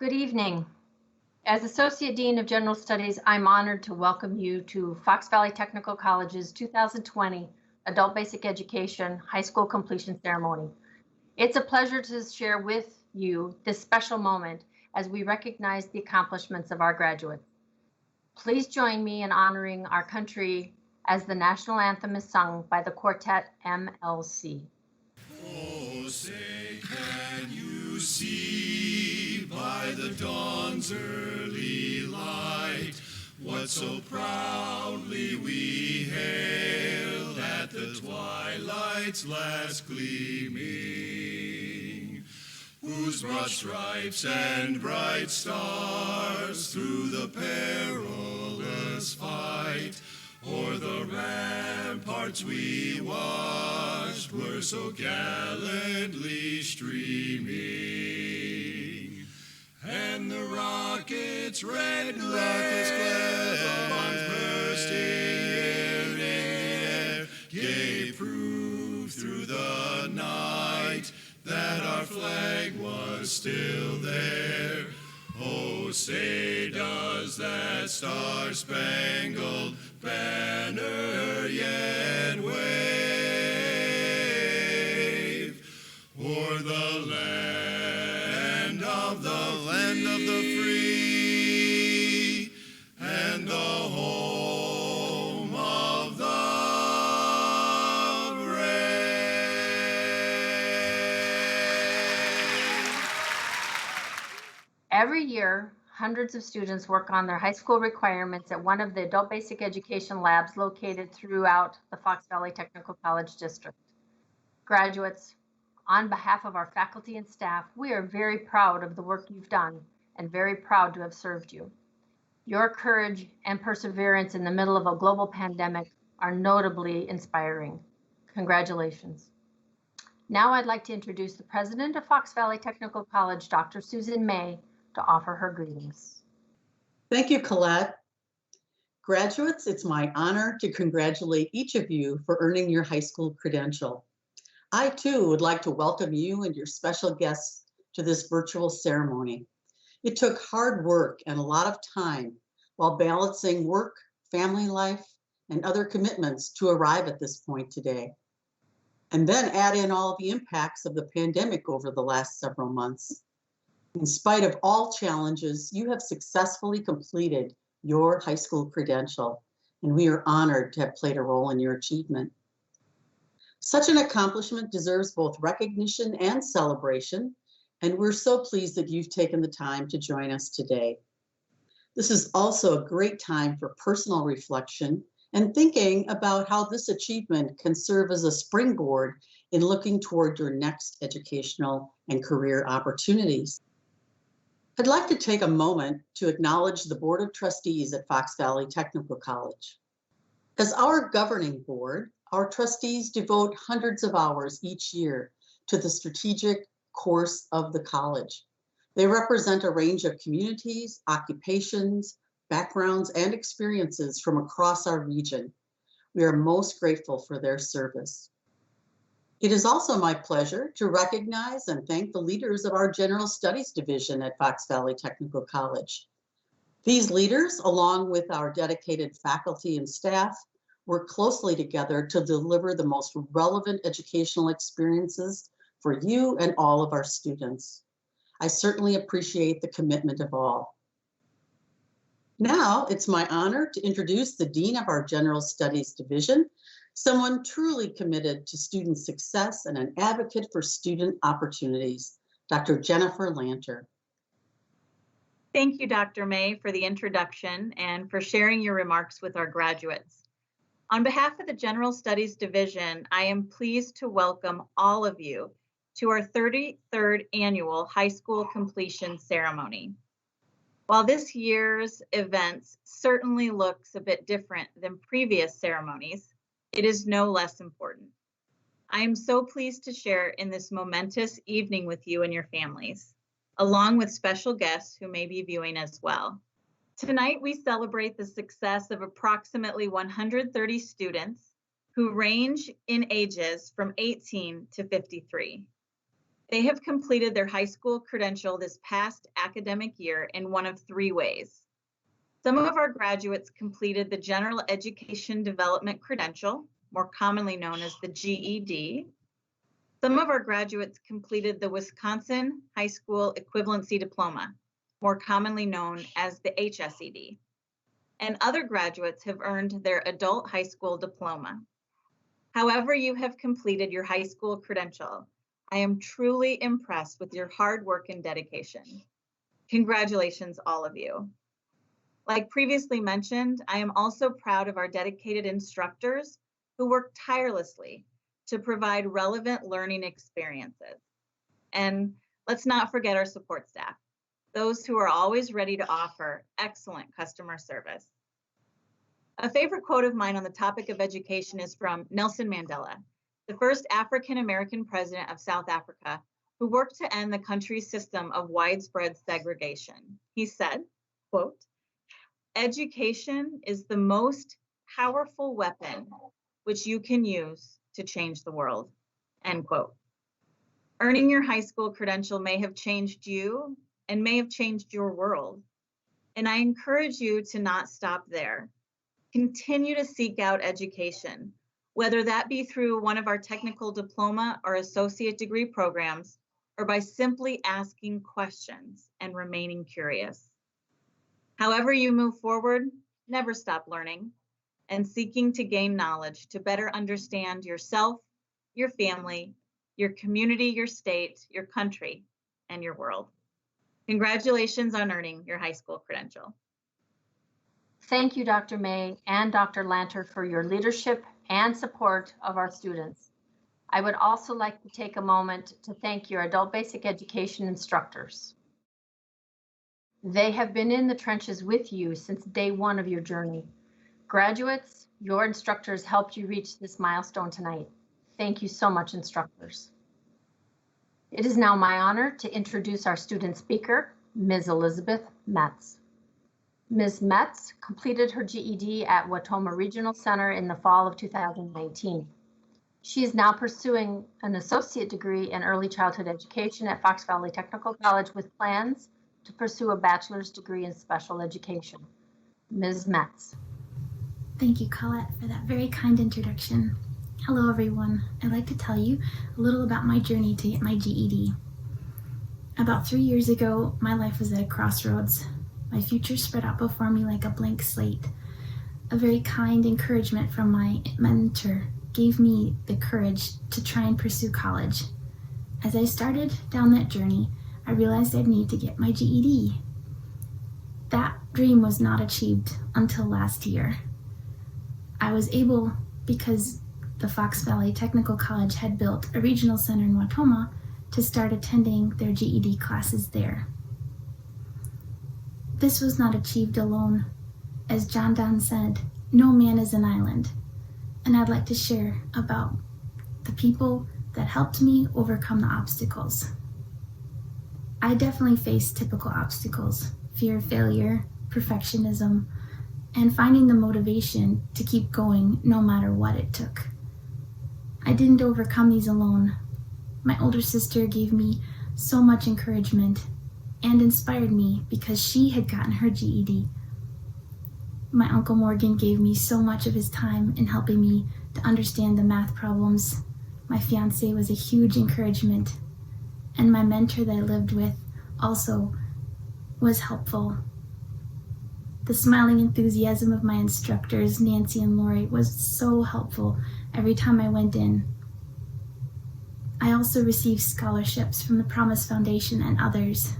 Good evening. As Associate Dean of General Studies, I'm honored to welcome you to Fox Valley Technical College's 2020 Adult Basic Education High School Completion Ceremony. It's a pleasure to share with you this special moment as we recognize the accomplishments of our graduates. Please join me in honoring our country as the national anthem is sung by the quartet MLC. Oh, say, can you see by the dawn's early light what so proudly we hailed at the twilight's last gleaming, whose broad stripes and bright stars through the perilous fight o'er the ramparts we watched were so gallantly streaming, and the rockets' red glares, bombs bursting in the air, gave proof through the night that our flag was still there. Oh, say does that star-spangled banner yet wave o'er the land of the free and the home of the brave. Every year, hundreds of students work on their high school requirements at one of the adult basic education labs located throughout the Fox Valley Technical College District. Graduates, on behalf of our faculty and staff, we are very proud of the work you've done and very proud to have served you. Your courage and perseverance in the middle of a global pandemic are notably inspiring. Congratulations. Now I'd like to introduce the president of Fox Valley Technical College, Dr. Susan May, to offer her greetings. Thank you, Colette. Graduates, it's my honor to congratulate each of you for earning your high school credential. I too would like to welcome you and your special guests to this virtual ceremony. It took hard work and a lot of time while balancing work, family life, and other commitments to arrive at this point today. And then add in all the impacts of the pandemic over the last several months. In spite of all challenges, you have successfully completed your high school credential, and we are honored to have played a role in your achievement. Such an accomplishment deserves both recognition and celebration, and we're so pleased that you've taken the time to join us today. This is also a great time for personal reflection and thinking about how this achievement can serve as a springboard in looking toward your next educational and career opportunities. I'd like to take a moment to acknowledge the Board of Trustees at Fox Valley Technical College. As our governing board, our trustees devote hundreds of hours each year to the strategic course of the college. They represent a range of communities, occupations, backgrounds, and experiences from across our region. We are most grateful for their service. It is also my pleasure to recognize and thank the leaders of our General Studies Division at Fox Valley Technical College. These leaders, along with our dedicated faculty and staff, work closely together to deliver the most relevant educational experiences for you and all of our students. I certainly appreciate the commitment of all. Now, it's my honor to introduce the Dean of our General Studies Division, someone truly committed to student success and an advocate for student opportunities, Dr. Jennifer Lanter. Thank you, Dr. May, for the introduction and for sharing your remarks with our graduates. On behalf of the General Studies Division, I am pleased to welcome all of you to our 33rd Annual High School Completion Ceremony. While this year's events certainly looks a bit different than previous ceremonies, it is no less important. I am so pleased to share in this momentous evening with you and your families, along with special guests who may be viewing as well. Tonight, we celebrate the success of approximately 130 students who range in ages from 18 to 53. They have completed their high school credential this past academic year in one of three ways. Some of our graduates completed the General Education Development Credential, more commonly known as the GED. Some of our graduates completed the Wisconsin High School Equivalency Diploma, more commonly known as the HSED. And other graduates have earned their Adult High School Diploma. However you have completed your high school credential, I am truly impressed with your hard work and dedication. Congratulations, all of you. Like previously mentioned, I am also proud of our dedicated instructors who work tirelessly to provide relevant learning experiences. And let's not forget our support staff, those who are always ready to offer excellent customer service. A favorite quote of mine on the topic of education is from Nelson Mandela, the first African-American president of South Africa, who worked to end the country's system of widespread segregation. He said, quote, "Education is the most powerful weapon which you can use to change the world," end quote. Earning your high school credential may have changed you and may have changed your world. And I encourage you to not stop there. Continue to seek out education, whether that be through one of our technical diploma or associate degree programs, or by simply asking questions and remaining curious. However you move forward, never stop learning and seeking to gain knowledge to better understand yourself, your family, your community, your state, your country, and your world. Congratulations on earning your high school credential. Thank you, Dr. May and Dr. Lanter, for your leadership and support of our students. I would also like to take a moment to thank your adult basic education instructors. They have been in the trenches with you since day one of your journey. Graduates, your instructors helped you reach this milestone tonight. Thank you so much, instructors. It is now my honor to introduce our student speaker, Ms. Elizabeth Metz. Ms. Metz completed her GED at Watoma Regional Center in the fall of 2019. She is now pursuing an associate degree in early childhood education at Fox Valley Technical College with plans to pursue a bachelor's degree in special education. Ms. Metz. Thank you, Colette, for that very kind introduction. Hello, everyone. I'd like to tell you a little about my journey to get my GED. About 3 years ago, my life was at a crossroads. My future spread out before me like a blank slate. A very kind encouragement from my mentor gave me the courage to try and pursue college. As I started down that journey, I realized I'd need to get my GED. That dream was not achieved until last year. I was able, because the Fox Valley Technical College had built a regional center in Watoma, to start attending their GED classes there. This was not achieved alone. As John Donne said, no man is an island. And I'd like to share about the people that helped me overcome the obstacles. I definitely faced typical obstacles: fear of failure, perfectionism, and finding the motivation to keep going no matter what it took. I didn't overcome these alone. My older sister gave me so much encouragement and inspired me because she had gotten her GED. My Uncle Morgan gave me so much of his time in helping me to understand the math problems. My fiance was a huge encouragement, and my mentor that I lived with also was helpful. The smiling enthusiasm of my instructors, Nancy and Lori, was so helpful every time I went in. I also received scholarships from the Promise Foundation and others.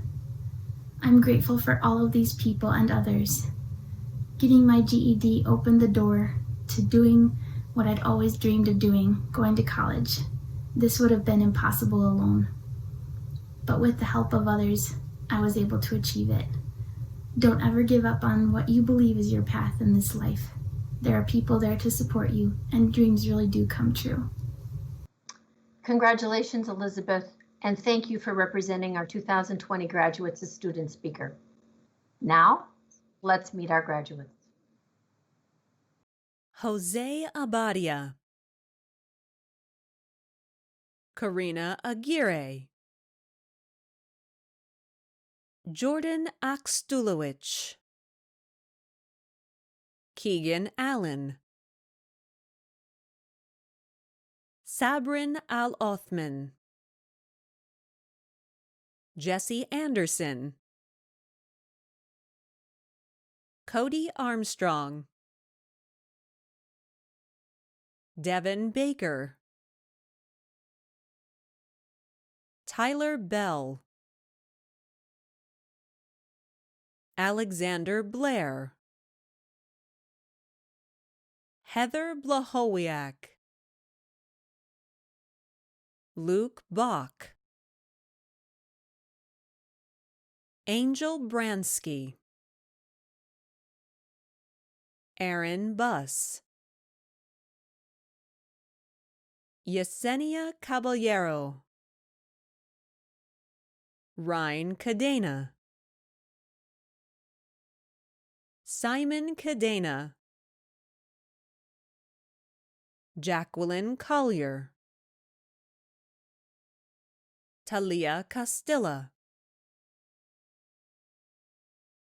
I'm grateful for all of these people and others. Getting my GED opened the door to doing what I'd always dreamed of doing, going to college. This would have been impossible alone. But with the help of others, I was able to achieve it. Don't ever give up on what you believe is your path in this life. There are people there to support you, and dreams really do come true. Congratulations, Elizabeth, and thank you for representing our 2020 graduates as student speaker. Now, let's meet our graduates. Jose Abadia, Karina Aguirre, Jordan Akstulowicz, Keegan Allen, Sabrin Al-Othman, Jesse Anderson, Cody Armstrong, Devin Baker, Tyler Bell, Alexander Blair, Heather Blahowiak, Luke Bach, Angel Bransky, Aaron Buss, Yesenia Caballero, Ryan Cadena, Simon Cadena, Jacqueline Collier, Talia Castilla,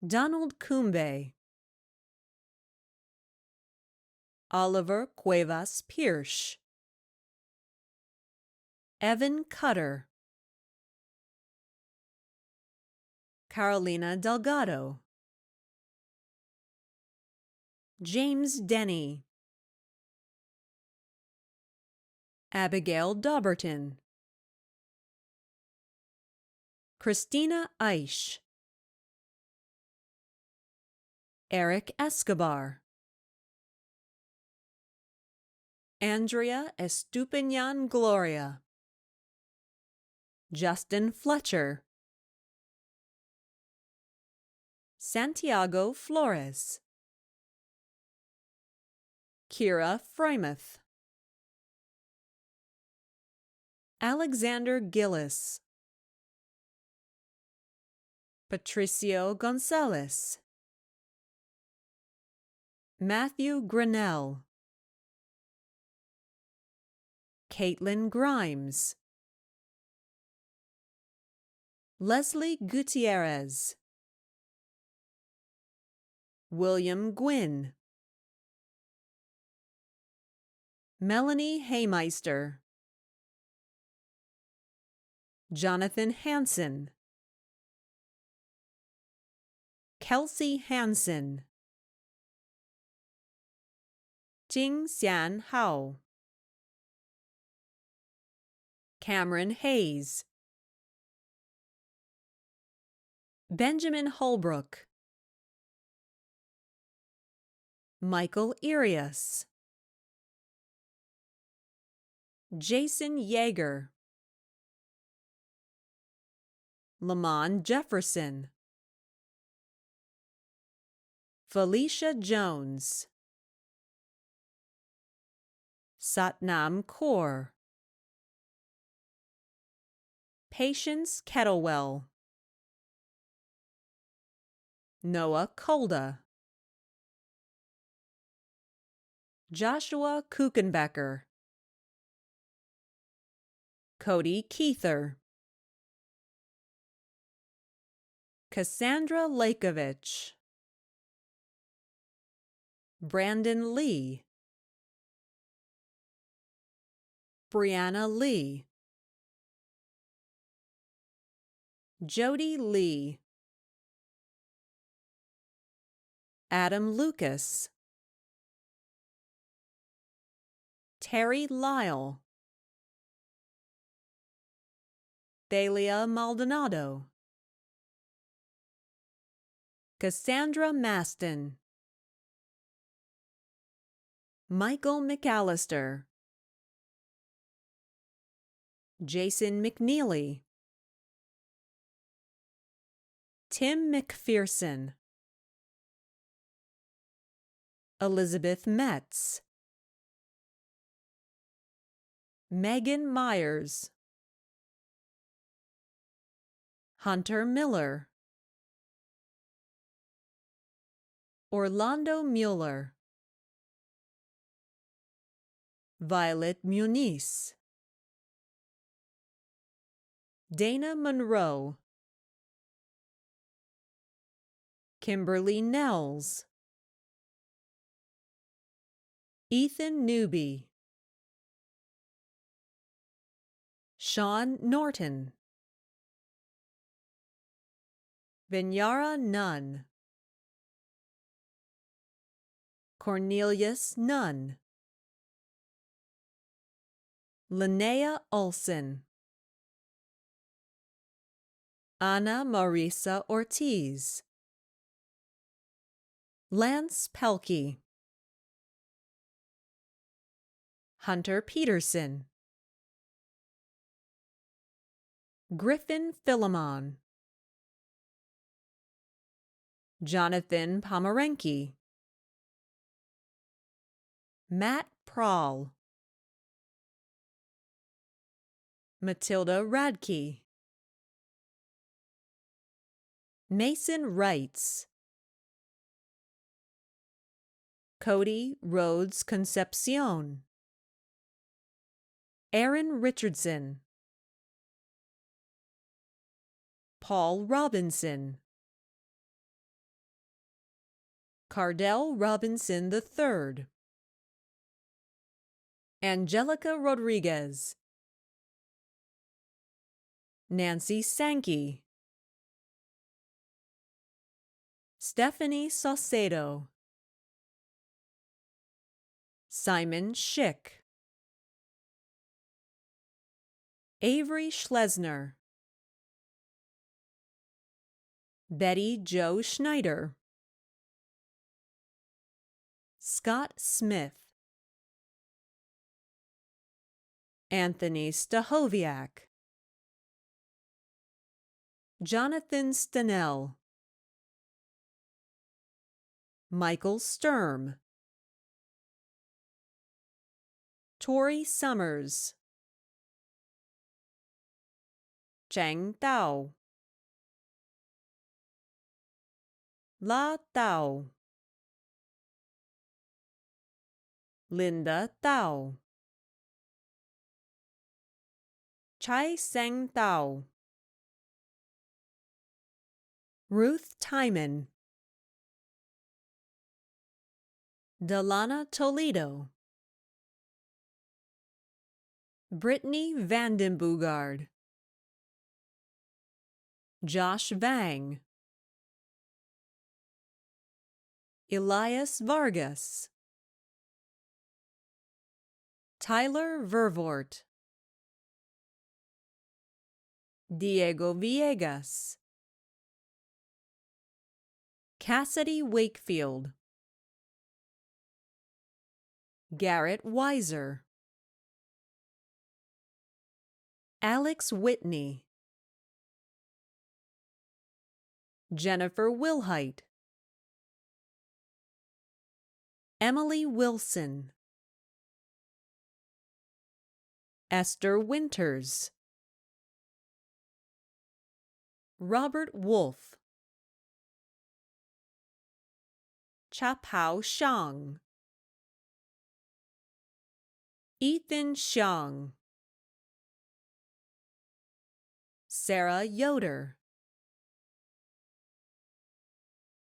Donald Kumbe, Oliver Cuevas Pierce, Evan Cutter, Carolina Delgado, James Denny, Abigail Dauberton, Christina Eisch, Eric Escobar, Andrea Estupiñan Gloria, Justin Fletcher, Santiago Flores, Kira Frymouth, Alexander Gillis, Patricio Gonzalez, Matthew Grinnell, Caitlin Grimes, Leslie Gutierrez, William Gwynn, Melanie Haymeister, Jonathan Hansen, Kelsey Hansen, Jing Xian Hao, Cameron Hayes, Benjamin Holbrook, Michael Arias, Jason Yeager, Lamont Jefferson, Felicia Jones, Satnam Kaur, Patience Kettlewell, Noah Kolda, Joshua Kuchenbecker, Cody Keither, Cassandra Lakovich, Brandon Lee, Brianna Lee, Jody Lee, Adam Lucas, Terry Lyle, Thalia Maldonado, Cassandra Maston, Michael McAllister, Jason McNeely, Tim McPherson, Elizabeth Metz, Megan Myers, Hunter Miller, Orlando Mueller, Violet Muniz, Dana Monroe, Kimberly Nels, Ethan Newby, Sean Norton, Vinyara Nunn, Cornelius Nunn, Linnea Olson, Ana Marisa Ortiz, Lance Pelkey, Hunter Peterson, Griffin Philemon, Jonathan Pomerenke, Matt Prahl, Matilda Radke, Mason Wrights, Cody Rhodes Concepcion, Aaron Richardson, Paul Robinson, Cardell Robinson III, Angelica Rodriguez, Nancy Sankey, Stephanie Saucedo, Simon Schick, Avery Schlesner, Betty Jo Schneider, Scott Smith, Anthony Stahoviak, Jonathan Stenell, Michael Sturm, Tori Summers, Chang Tao, La Tao, Linda Tao, Chai Seng Tao, Ruth Timon, Delana Toledo, Brittany Vandenboogard, Josh Vang, Elias Vargas, Tyler Vervoort, Diego Villegas, Cassidy Wakefield, Garrett Weiser, Alex Whitney, Jennifer Wilhite, Emily Wilson, Esther Winters, Robert Wolf, Chapao Shang, Ethan Xiang, Sarah Yoder,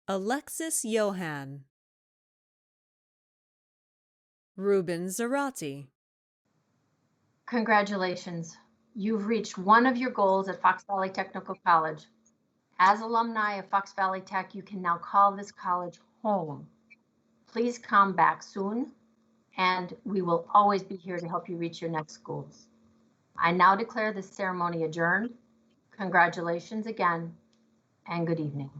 Alexis Johan, Ruben Zarate. Congratulations. You've reached one of your goals at Fox Valley Technical College. As alumni of Fox Valley Tech, you can now call this college home. Please come back soon, and we will always be here to help you reach your next goals. I now declare this ceremony adjourned. Congratulations again, and good evening.